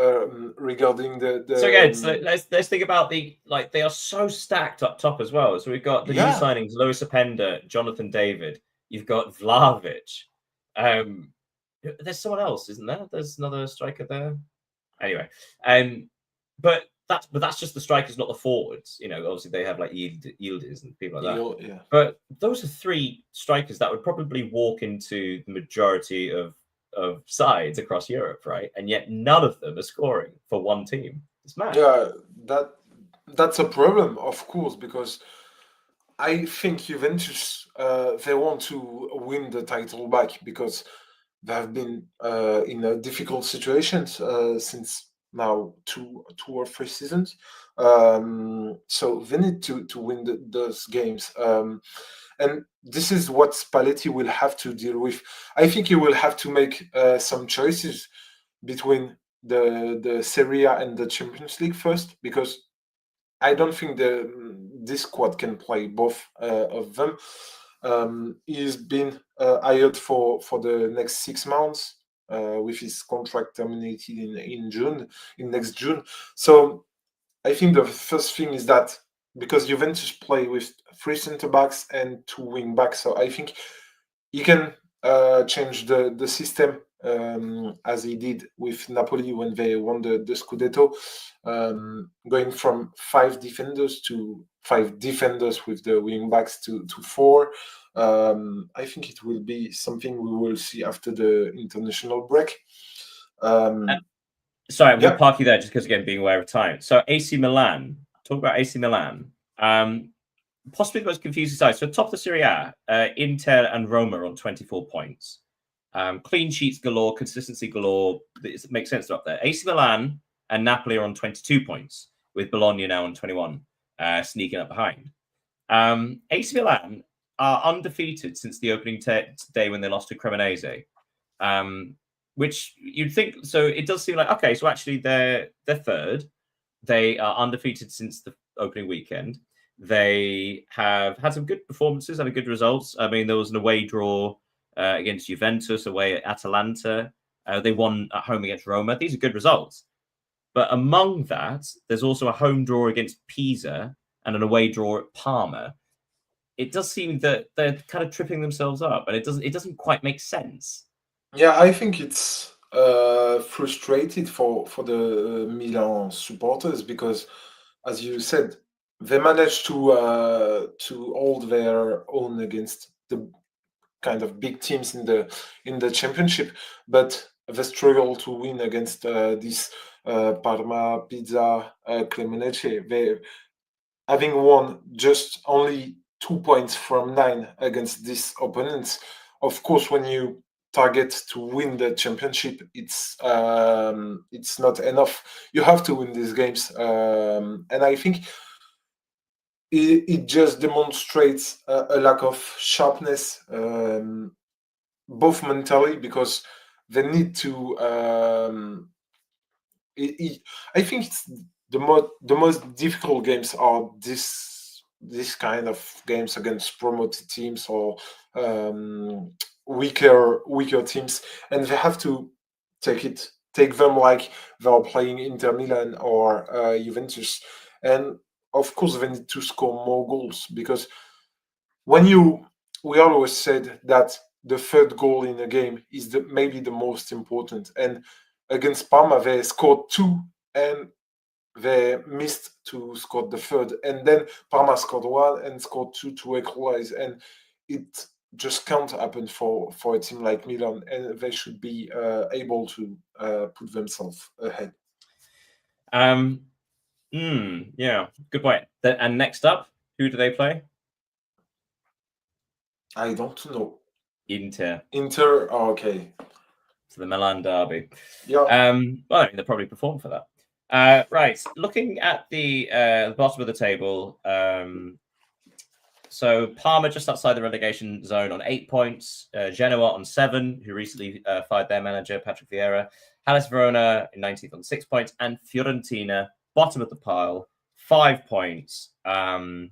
regarding the. So again, let's think about they are so stacked up top as well. So we've got the new signings: Lois Openda, Jonathan David. You've got Vlahovic. There's someone else, isn't there? There's another striker there. Anyway, but that's just the strikers, not the forwards. You know, obviously they have like Yildiz and people like that. Yeah. But those are 3 strikers that would probably walk into the majority of sides across Europe, right? And yet none of them are scoring for one team. It's mad. Yeah, that's a problem, of course, because I think Juventus they want to win the title back, because they have been in a difficult situation since now 2 or 3 seasons. So they need to win those games. And this is what Spalletti will have to deal with. I think he will have to make some choices between the Serie A and the Champions League first, because I don't think this squad can play both of them. He's been hired for the next 6 months with his contract terminated in next June. So I think the first thing is that because Juventus play with 3 center backs and 2 wing backs. So I think he can change the system as he did with Napoli when they won the Scudetto, going from 5 defenders with the wing backs to 4. I think it will be something we will see after the international break. Sorry, we'll park you there just because, again, being aware of time. So AC Milan, talk about AC Milan. Possibly the most confusing side. So top of the Serie A, Inter and Roma on 24 points. Clean sheets galore, consistency galore. It makes sense to up there. AC Milan and Napoli are on 22 points, with Bologna now on 21, sneaking up behind. AC Milan are undefeated since the opening day when they lost to Cremonese, which you'd think. So it does seem like, okay, so actually they're third. They are undefeated since the opening weekend. They have had some good performances, had good results. I mean, there was an away draw against Juventus, away at Atalanta. They won at home against Roma. These are good results. But among that, there's also a home draw against Pisa and an away draw at Parma. It does seem that they're kind of tripping themselves up, and it doesn't quite make sense. Yeah, I think it's frustrated for the Milan supporters because, as you said, they managed to hold their own against the kind of big teams in the championship, but they struggle to win against this Parma, Pisa, Cremonese. They having won just only 2 points from 9 against these opponents. Of course, when you target to win the championship, it's not enough. You have to win these games, and I think it just demonstrates a lack of sharpness, both mentally, because they need to. I think it's the most difficult games are this kind of games against promoted teams or weaker teams, and they have to take them like they're playing Inter Milan or Juventus, and of course they need to score more goals because we always said that the third goal in a game is maybe the most important, and against Parma they scored 2 and they missed to score the third, and then Parma scored 1 and scored 2 to equalize, and it just can't happen for a team like Milan, and they should be able to put themselves ahead. Yeah, good point. And next up, who do they play? I don't know. Inter. Oh, okay. So the Milan derby. Yeah. Well, I mean, they'll probably perform for that. Right. Looking at the bottom of the table, so Parma just outside the relegation zone on 8 points, Genoa on 7, who recently fired their manager, Patrick Vieira, Hellas Verona in 19th on 6 points, and Fiorentina, bottom of the pile, 5 points. And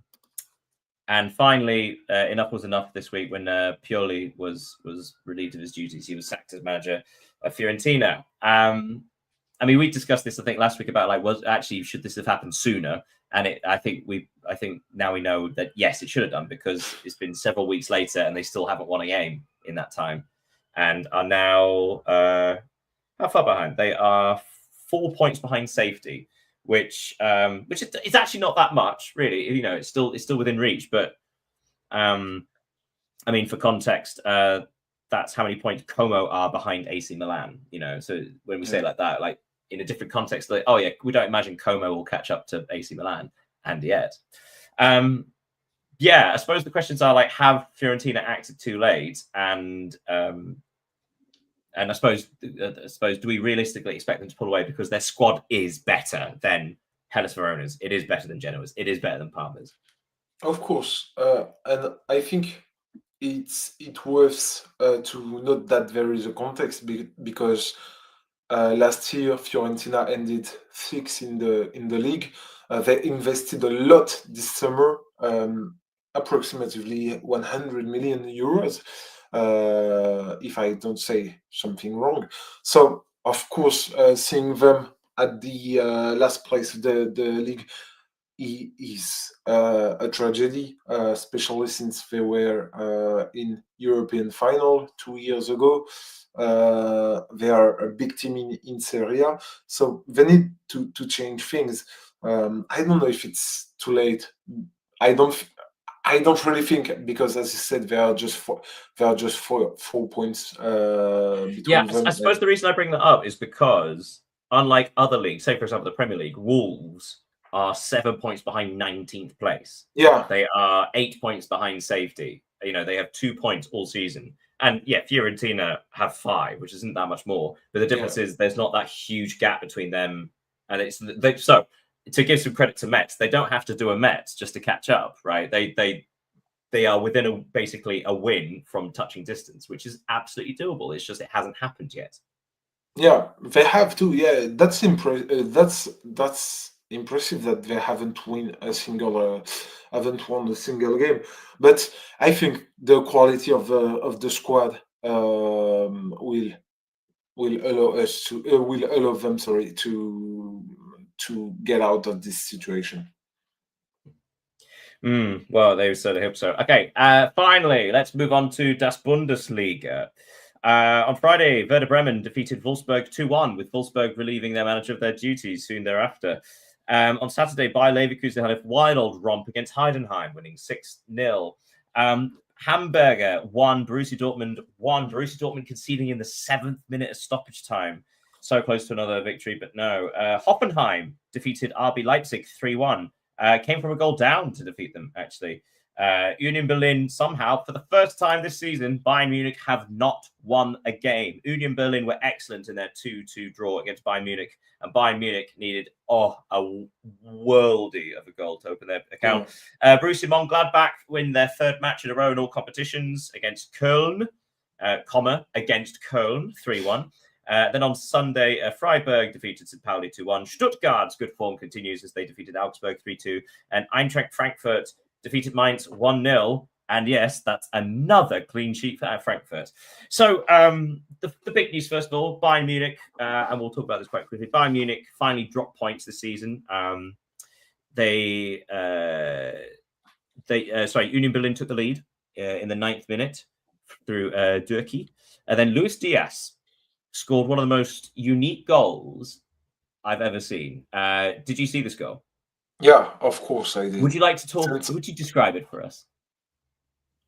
finally, enough was enough this week when Pioli was relieved of his duties. He was sacked as manager of Fiorentina. I mean, we discussed this, I think, last week about should this have happened sooner? And I think now we know that yes, it should have done, because it's been several weeks later and they still haven't won a game in that time, and are now how far behind? They are 4 points behind safety, which is actually not that much, really. You know, it's still within reach, but I mean, for context, that's how many points Como are behind AC Milan. You know, so when we say it like that, like in a different context, like, oh yeah, we don't imagine Como will catch up to AC Milan, and yet. Yeah, I suppose the questions are like, have Fiorentina acted too late, and I suppose, do we realistically expect them to pull away because their squad is better than Hellas Verona's? It is better than Genoa's. It is better than Parma's. Of course, and I think it's worth to note that there is a context because last year Fiorentina ended 6th in the league. They invested a lot this summer, approximately 100 million euros, if I don't say something wrong. So of course, seeing them at the last place of the league is a tragedy, especially since they were in European final 2 years ago. They are a big team in Serie A, so they need to change things. I don't know if it's too late. I don't really think, because as you said, there are just four points between them. I suppose the reason I bring that up is because, unlike other leagues, say for example the Premier League, Wolves are 7 points behind 19th place. Yeah, They are 8 points behind safety. They have 2 points all season. And yeah, Fiorentina have 5, which isn't that much more. But the difference is there's not that huge gap between them. And so to give some credit to Metz, they don't have to do a Metz just to catch up, right? They are within basically a win from touching distance, which is absolutely doable. It's just it hasn't happened yet. Yeah, they have to. Yeah, that's that's impressive that they haven't won a single game. But I think the quality of the squad will allow us to will allow them, sorry, to get out of this situation. Well, they certainly hope so. Okay, finally, let's move on to Das Bundesliga. On Friday, Werder Bremen defeated Wolfsburg 2-1, with Wolfsburg relieving their manager of their duties soon thereafter. On Saturday, Bayer Leverkusen had a wild old romp against Heidenheim, winning 6-0. Hamburger won, Borussia Dortmund won. Borussia Dortmund conceding in the 7th minute of stoppage time. So close to another victory, but no. Hoffenheim defeated RB Leipzig 3-1. Came from a goal down to defeat them, actually. Union Berlin, somehow, for the first time this season, Bayern Munich have not won a game. Union Berlin were excellent in their 2-2 draw against Bayern Munich, and Bayern Munich needed a worldie of a goal to open their account. Borussia Mönchengladbach win their 3rd match in a row in all competitions against Köln, against Köln, 3-1. Then on Sunday, Freiburg defeated St. Pauli 2-1. Stuttgart's good form continues as they defeated Augsburg 3-2. And Eintracht Frankfurt defeated Mainz 1-0. And yes, that's another clean sheet for Frankfurt. So the big news, first of all, Bayern Munich, and we'll talk about this quite quickly. Bayern Munich finally dropped points this season. Union Berlin took the lead in the 9th minute through Durkee. And then Luis Diaz scored one of the most unique goals I've ever seen. Did you see this goal? Yeah, of course I did. Would you like to talk? Would you describe it for us?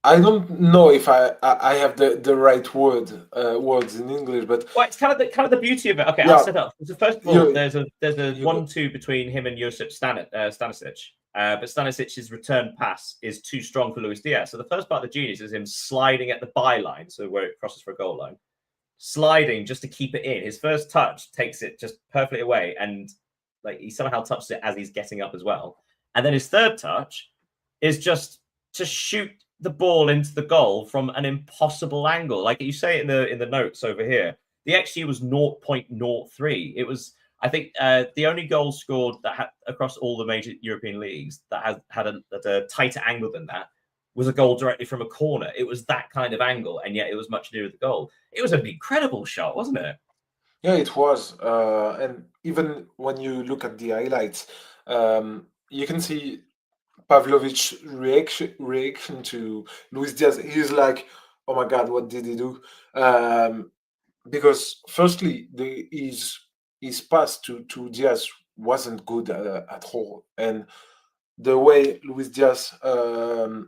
I don't know if I have the right words in English, but it's kind of the beauty of it. Okay, I'll set up. So first of all, there's a 1-2 between him and Josip Stanisic. But Stanisic's return pass is too strong for Luis Diaz. So the first part of the genius is him sliding at the byline, so where it crosses for a goal line. Sliding just to keep it in. His first touch takes it just perfectly away, and he somehow touches it as he's getting up as well. And then his third touch is just to shoot the ball into the goal from an impossible angle. Like you say in the notes over here, the XG was 0.03. It was, I think, the only goal scored that had across all the major European leagues that had a tighter angle than that was a goal directly from a corner. It was that kind of angle, and yet it was much nearer the goal. It was an incredible shot, wasn't it? Yeah, it was. And even when you look at the highlights, you can see Pavlovic's reaction to Luis Diaz. He's like, "Oh my God, what did he do?" Because firstly, his pass to Diaz wasn't good at all, and the way Luis Diaz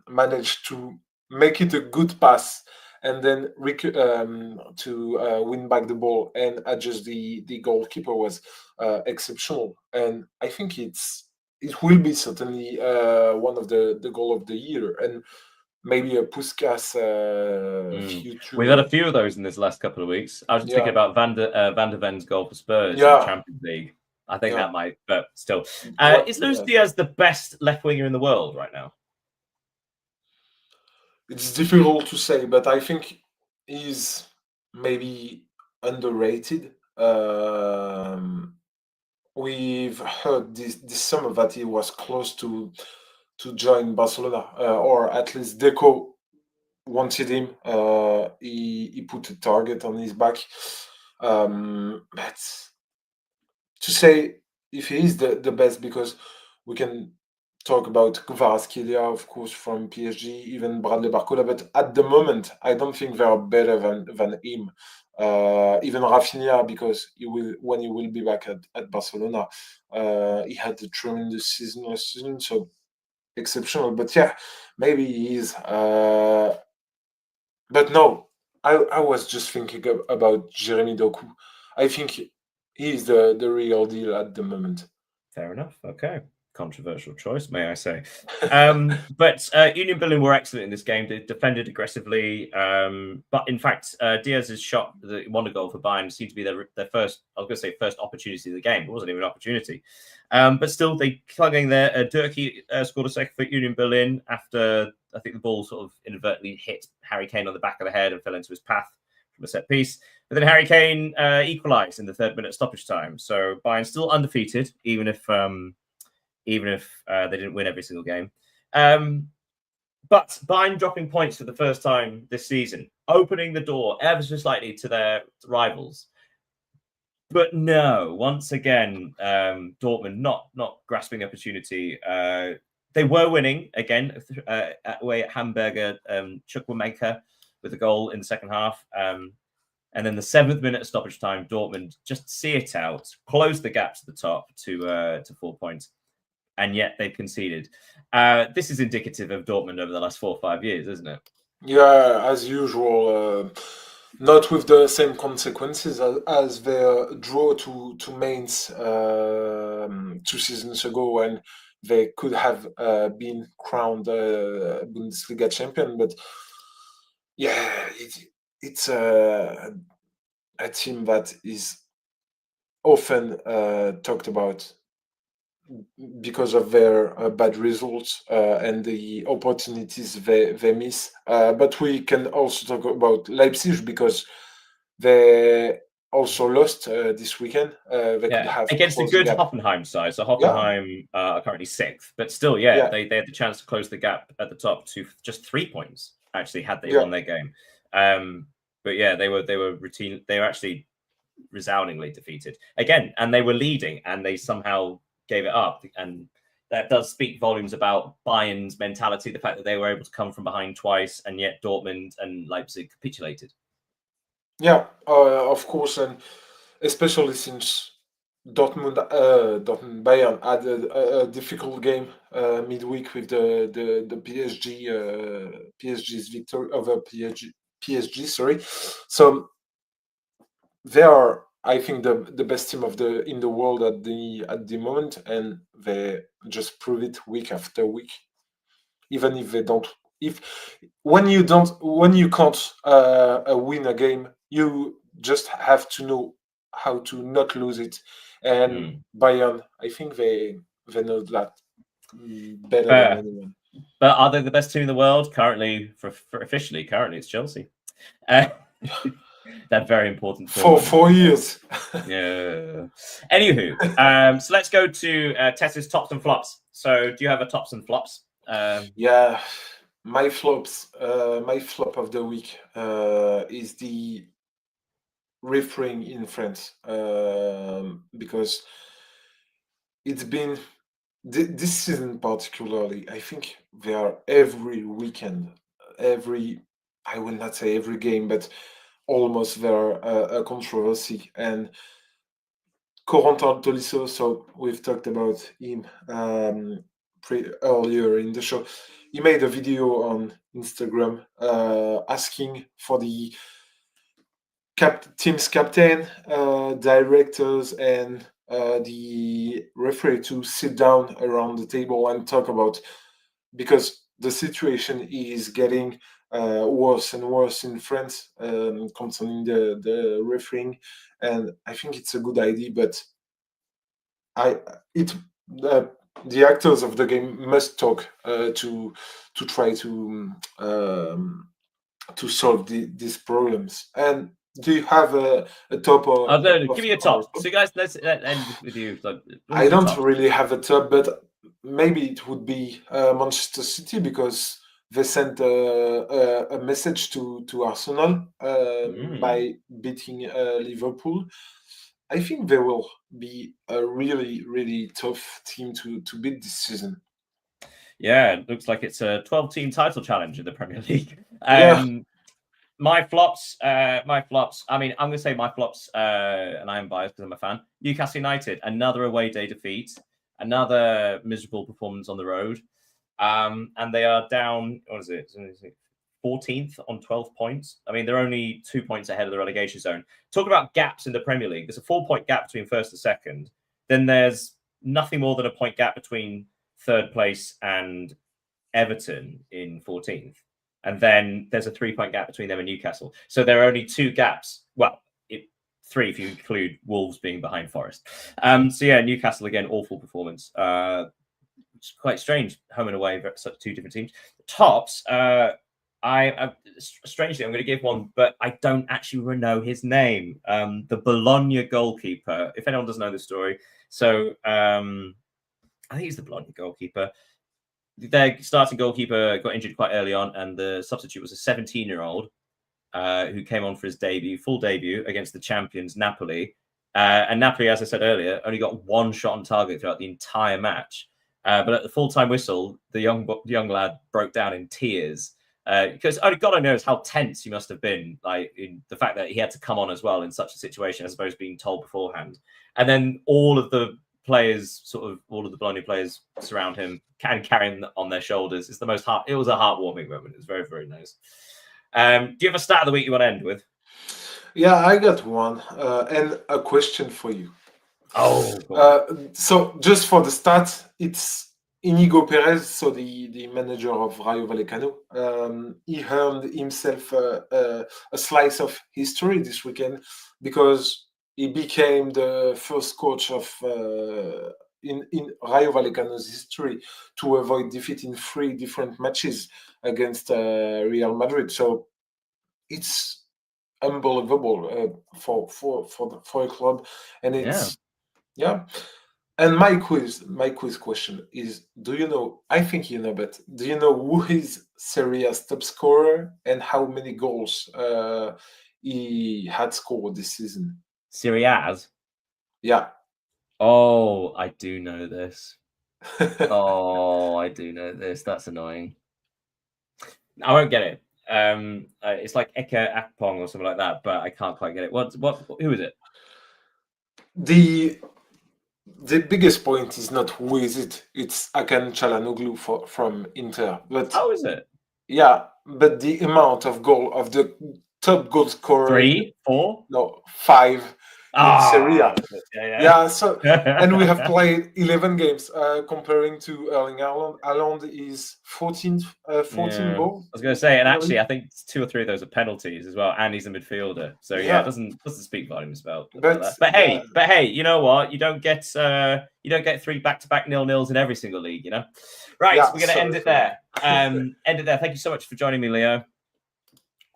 managed to make it a good pass and then to win back the ball and adjust the goalkeeper was exceptional. And I think it will be certainly one of the goal of the year, and maybe a Puskas future. We've had a few of those in this last couple of weeks. I was just thinking about Van der Ven's goal for Spurs in the Champions League. I think that might, but still. Is Luis Diaz the best left winger in the world right now? It's difficult to say, but I think he's maybe underrated. We've heard this summer that he was close to join Barcelona, or at least Deco wanted him. He put a target on his back. But to say if he is the best, because we can talk about Kvaratskhelia, of course, from PSG, even Bradley Barcola, but at the moment, I don't think they are better than him. Even Rafinha, because when he will be back at Barcelona, he had a tremendous season last season, so exceptional. But yeah, maybe he is. But no, I was just thinking about Jeremy Doku. I think he's the real deal at the moment. Fair enough. Okay. Controversial choice, may I say. But Union Berlin were excellent in this game. They defended aggressively. But in fact, Diaz's shot, the wonder goal for Bayern, seemed to be their first, I was going to say first opportunity of the game. It wasn't even an opportunity. But still, they clung in there. Durkee scored a second for Union Berlin after, I think, the ball sort of inadvertently hit Harry Kane on the back of the head and fell into his path from a set piece. But then Harry Kane equalised in the 3rd minute stoppage time. So Bayern still undefeated, even if they didn't win every single game. But Bayern dropping points for the first time this season, opening the door ever so slightly to their rivals. But no, once again, Dortmund not grasping the opportunity. They were winning again away at Hamburger Chukwuemeka with a goal in the second half. And then the 7th minute of stoppage time, Dortmund just see it out, close the gap to the top to 4 points, and yet they've conceded. This is indicative of Dortmund over the last 4 or 5 years, isn't it? Yeah, as usual, not with the same consequences as their draw to Mainz 2 seasons ago, when they could have been crowned Bundesliga champion. But yeah, it's a team that is often talked about because of their bad results and the opportunities they miss. But we can also talk about Leipzig, because they also lost this weekend. They could have against a good Hoffenheim side. So Hoffenheim are currently 6th, but still, they had the chance to close the gap at the top to just 3 points. Actually, had they won their game. But yeah, they were routine. They were actually resoundingly defeated again, and they were leading, and they somehow gave it up. And that does speak volumes about Bayern's mentality, the fact that they were able to come from behind twice, and yet Dortmund and Leipzig capitulated. Yeah, of course, and especially since Dortmund Bayern had a difficult game midweek with the PSG's victory over PSG. Sorry, so they are, I think, the best team in the world at the moment, and they just prove it week after week. Even if they don't, when you can't win a game, you just have to know how to not lose it. And Bayern, I think they know that better than anyone. But are they the best team in the world currently? Officially, it's Chelsea. That very important for 4 years. Yeah. Anywho, so let's go to Tessa's tops and flops. So, do you have a tops and flops? Yeah, my flops. My flop of the week is the refereeing in France, because it's been this season particularly. I think they are every weekend, I will not say every game, but almost there a controversy. And Corentin Tolisso, so we've talked about him earlier in the show. He made a video on Instagram asking for the team's captain, directors, and the referee to sit down around the table and talk about, because the situation is getting worse and worse in France concerning the refereeing, and I think it's a good idea. But the actors of the game must talk to try to solve these problems. And do you have a top or? Give me a top. So, guys, let's end with you. I don't really have a top, but maybe it would be Manchester City, because they sent a message to Arsenal by beating Liverpool. I think they will be a really, really tough team to beat this season. Yeah, it looks like it's a 12-team title challenge in the Premier League. My flops. I mean, I'm going to say my flops, and I'm biased because I'm a fan. Newcastle United, another away day defeat, another miserable performance on the road, and they are down. What is it? 14th on 12 points. I mean, they're only 2 points ahead of the relegation zone. Talk about gaps in the Premier League. There's a 4-point gap between first and second. Then there's nothing more than a point gap between third place and Everton in 14th. And then there's a 3-point gap between them and Newcastle. So there are only 2 gaps. Well, 3 if you include Wolves being behind Forest. So yeah, Newcastle again, awful performance. It's quite strange, home and away, such 2 different teams. Tops, strangely, I'm going to give one, but I don't actually know his name. The Bologna goalkeeper, if anyone doesn't know the story. So I think he's the Bologna goalkeeper. Their starting goalkeeper got injured quite early on, and the substitute was a 17-year-old who came on for his full debut against the champions Napoli. And Napoli, as I said earlier, only got 1 shot on target throughout the entire match. But at the full-time whistle, the young lad broke down in tears because only God knows how tense he must have been, like in the fact that he had to come on as well in such a situation as opposed to being told beforehand. And then all of the Bologna players surround him and carry him on their shoulders. It was a heartwarming moment. It was very, very nice. Do you have a stat of the week you want to end with? Yeah, I got one and a question for you. So just for the start, it's Inigo Perez, so the manager of Rayo Vallecano. He earned himself a slice of history this weekend because he became the first coach of in Rayo Vallecano's history to avoid defeat in 3 different matches against Real Madrid. So it's unbelievable for a club, and it's And my quiz question is: do you know? I think you know, but do you know who is Serie A's top scorer and how many goals he had scored this season? Serie A's? Yeah. Oh, I do know this. I do know this. That's annoying. I won't get it. It's like Eke Akpong or something like that, but I can't quite get it. Who is it? The biggest point is not who is it. It's Hakan Çalhanoğlu from Inter. But how is it? Yeah, but the amount of the top goal scorer 3, 4? No, 5 in Serie A. Yeah. So and we have played 11 games. Comparing to Erling Haaland. Haaland is 14 goals. I was going to say, and actually, I think 2 or 3 of those are penalties as well, and he's a midfielder. So it doesn't speak volumes about. But hey, you know what? You don't get 3 back-to-back 0-0s in every single league. You know, right? We're going to end it there. End it there. Thank you so much for joining me, Leo.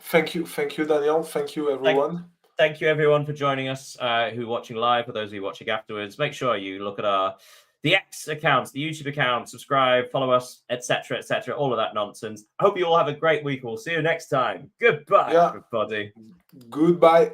Thank you, Daniel. Thank you, everyone. Thank you, everyone, for joining us who are watching live. For those of you watching afterwards, make sure you look at the X accounts, the YouTube account, subscribe, follow us, etc., all of that nonsense. I hope you all have a great week. We'll see you next time. Goodbye, everybody. Goodbye.